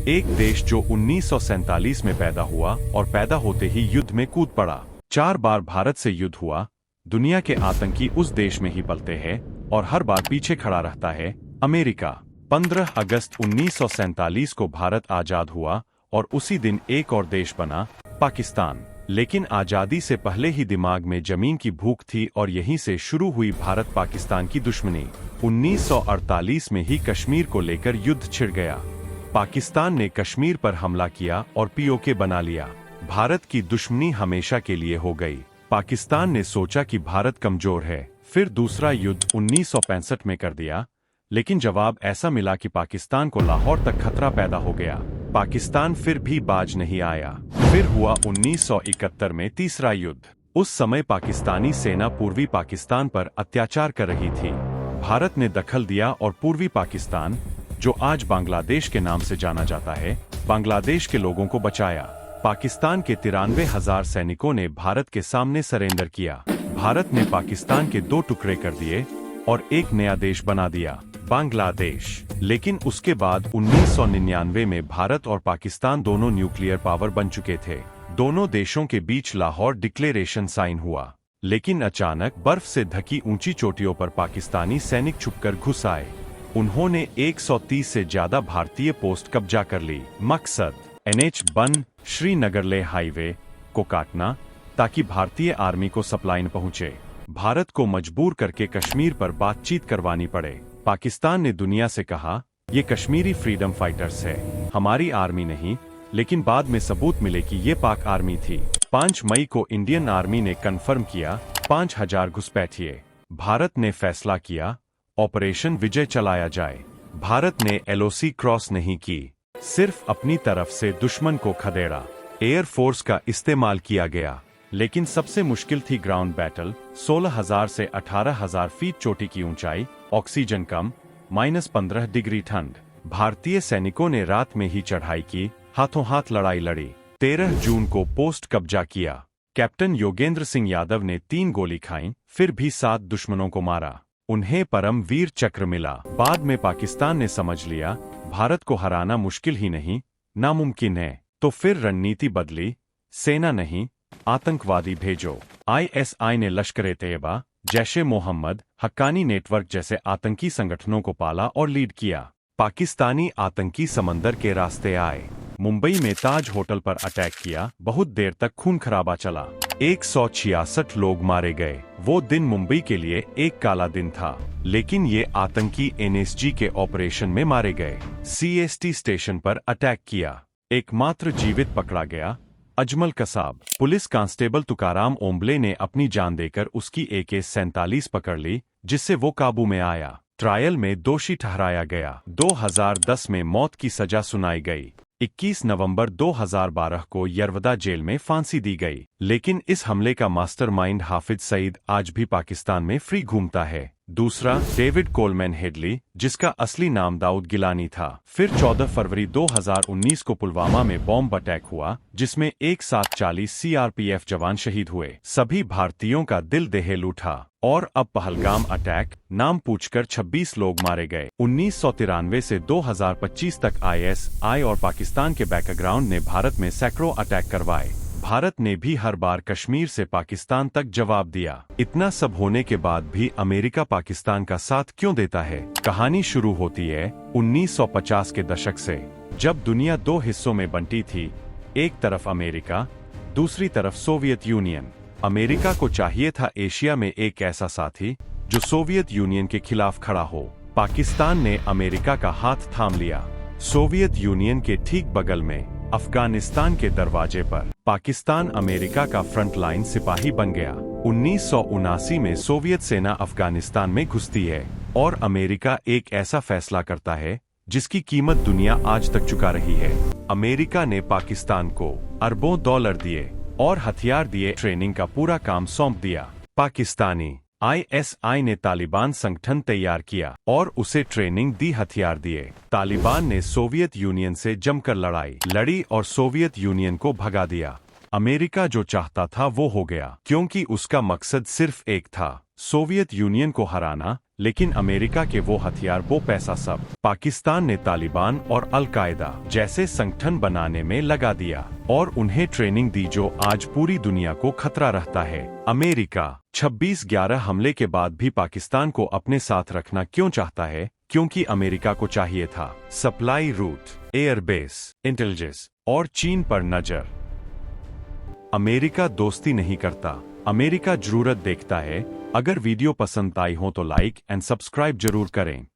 एक देश जो 1947 में पैदा हुआ और पैदा होते ही युद्ध में कूद पड़ा। 4 बार भारत से युद्ध हुआ। दुनिया के आतंकी उस देश में ही पलते हैं और हर बार पीछे खड़ा रहता है। अमेरिका। 15 अगस्त 1947 को भारत आजाद हुआ और उसी दिन एक और देश बना, पाकिस्तान। लेकिन आजादी से पहले ही दिमाग में जमीन की भूख थी और यहीं से शुरू हुई भारत पाकिस्तान की दुश्मनी। 1948 में ही कश्मीर को लेकर युद्ध छिड़ गया। पाकिस्तान ने कश्मीर पर हमला किया और पीओके बना लिया। भारत की दुश्मनी हमेशा के लिए हो गई। पाकिस्तान ने सोचा कि भारत कमजोर है, फिर दूसरा युद्ध 1965 में कर दिया। लेकिन जवाब ऐसा मिला कि पाकिस्तान को लाहौर तक खतरा पैदा हो गया। पाकिस्तान फिर भी बाज नहीं आया। फिर हुआ 1971 में तीसरा युद्ध। उस समय पाकिस्तानी सेना पूर्वी पाकिस्तान पर अत्याचार कर रही थी। भारत ने दखल दिया और पूर्वी पाकिस्तान, जो आज बांग्लादेश के नाम से जाना जाता है, बांग्लादेश के लोगों को बचाया। पाकिस्तान के 93,000 सैनिकों ने भारत के सामने सरेंडर किया। भारत ने पाकिस्तान के 2 टुकड़े कर दिए और एक नया देश बना दिया, बांग्लादेश। लेकिन उसके बाद 1999 में भारत और पाकिस्तान दोनों न्यूक्लियर पावर बन चुके थे। दोनों देशों के बीच लाहौर डिक्लेरेशन साइन हुआ। लेकिन अचानक बर्फ से ढकी ऊंची चोटियों पर पाकिस्तानी सैनिक छुपकर घुस आए। उन्होंने 130 से ज्यादा भारतीय पोस्ट कब्जा कर ली। मकसद NH बन श्रीनगर ले हाईवे को काटना, ताकि भारतीय आर्मी को सप्लाई न पहुंचे। भारत को मजबूर करके कश्मीर पर बातचीत करवानी पड़े। पाकिस्तान ने दुनिया से कहा, ये कश्मीरी फ्रीडम फाइटर्स है, हमारी आर्मी नहीं। लेकिन बाद में सबूत मिले कि ये पाक आर्मी थी। 5 मई को इंडियन आर्मी ने कन्फर्म किया, 5,000 घुसपैठिए। भारत ने फैसला किया, ऑपरेशन विजय चलाया जाए। भारत ने LOC क्रॉस नहीं की, सिर्फ अपनी तरफ से दुश्मन को खदेड़ा। एयरफोर्स का इस्तेमाल किया गया। लेकिन सबसे मुश्किल थी ग्राउंड बैटल। 16,000 से 18,000 फीट चोटी की ऊंचाई, ऑक्सीजन कम, -15 डिग्री ठंड। भारतीय सैनिकों ने रात में ही चढ़ाई की, हाथों हाथ लड़ाई लड़ी। 13 जून को पोस्ट कब्जा किया। कैप्टन योगेंद्र सिंह यादव ने 3 गोली खाई, फिर भी 7 दुश्मनों को मारा। उन्हें परम वीर चक्र मिला। बाद में पाकिस्तान ने समझ लिया, भारत को हराना मुश्किल ही नहीं, नामुमकिन है। तो फिर रणनीति बदली, सेना नहीं, आतंकवादी भेजो। ISI ने लश्कर-ए-तैयबा, जैश-ए-मोहम्मद, हक्कानी नेटवर्क जैसे आतंकी संगठनों को पाला और लीड किया। पाकिस्तानी आतंकी समंदर के रास्ते आए। मुंबई में ताज होटल पर अटैक किया। बहुत देर तक खून खराबा चला। 166 लोग मारे गए। वो दिन मुंबई के लिए एक काला दिन था। लेकिन ये आतंकी NSG के ऑपरेशन में मारे गए। CST स्टेशन पर अटैक किया। एकमात्र जीवित पकड़ा गया, अजमल कसाब। पुलिस कांस्टेबल तुकाराम ओम्बले ने अपनी जान देकर उसकी AK-47 पकड़ ली, जिससे वो काबू में आया। ट्रायल में दोषी ठहराया गया। 2010 में मौत की सजा सुनाई गई। 21 नवंबर 2012 को यरवदा जेल में फांसी दी गई। लेकिन इस हमले का मास्टरमाइंड हाफिज सईद आज भी पाकिस्तान में फ्री घूमता है। दूसरा, डेविड कोलमैन हेडली, जिसका असली नाम दाऊद गिलानी था। फिर 14 फरवरी 2019 को पुलवामा में बॉम्ब अटैक हुआ, जिसमें एक साथ 40 CRPF जवान शहीद हुए। सभी भारतीयों का दिल दहल उठा। और अब पहलगाम अटैक, नाम पूछकर 26 लोग मारे गए। 1993 से 2025 तक ISI और पाकिस्तान के बैकग्राउंड ने भारत में सैकड़ों अटैक करवाए। भारत ने भी हर बार कश्मीर से पाकिस्तान तक जवाब दिया। इतना सब होने के बाद भी अमेरिका पाकिस्तान का साथ क्यों देता है? कहानी शुरू होती है 1950 के दशक से, जब दुनिया 2 हिस्सों में बंटी थी। एक तरफ अमेरिका, दूसरी तरफ सोवियत यूनियन। अमेरिका को चाहिए था एशिया में एक ऐसा साथी जो सोवियत यूनियन के खिलाफ खड़ा हो। पाकिस्तान ने अमेरिका का हाथ थाम लिया। सोवियत यूनियन के ठीक बगल में, अफगानिस्तान के दरवाजे पर, पाकिस्तान अमेरिका का फ्रंटलाइन सिपाही बन गया। 1979 में सोवियत सेना अफगानिस्तान में घुसती है और अमेरिका एक ऐसा फैसला करता है जिसकी कीमत दुनिया आज तक चुका रही है। अमेरिका ने पाकिस्तान को अरबों डॉलर दिए और हथियार दिए, ट्रेनिंग का पूरा काम सौंप दिया। पाकिस्तानी ISI ने तालिबान संगठन तैयार किया और उसे ट्रेनिंग दी, हथियार दिए। तालिबान ने सोवियत यूनियन से जमकर लड़ी और सोवियत यूनियन को भगा दिया। अमेरिका जो चाहता था वो हो गया, क्योंकि उसका मकसद सिर्फ एक था, सोवियत यूनियन को हराना। लेकिन अमेरिका के वो हथियार, वो पैसा सब पाकिस्तान ने तालिबान और अल कायदा जैसे संगठन बनाने में लगा दिया और उन्हें ट्रेनिंग दी जो आज पूरी दुनिया को खतरा रहता है। अमेरिका 26/11 हमले के बाद भी पाकिस्तान को अपने साथ रखना क्यों चाहता है? क्योंकि अमेरिका को चाहिए था सप्लाई रूट, एयरबेस, इंटेलिजेंस और चीन पर नजर। अमेरिका दोस्ती नहीं करता, अमेरिका जरूरत देखता है। अगर वीडियो पसंद आई हो तो लाइक एंड सब्सक्राइब जरूर करें।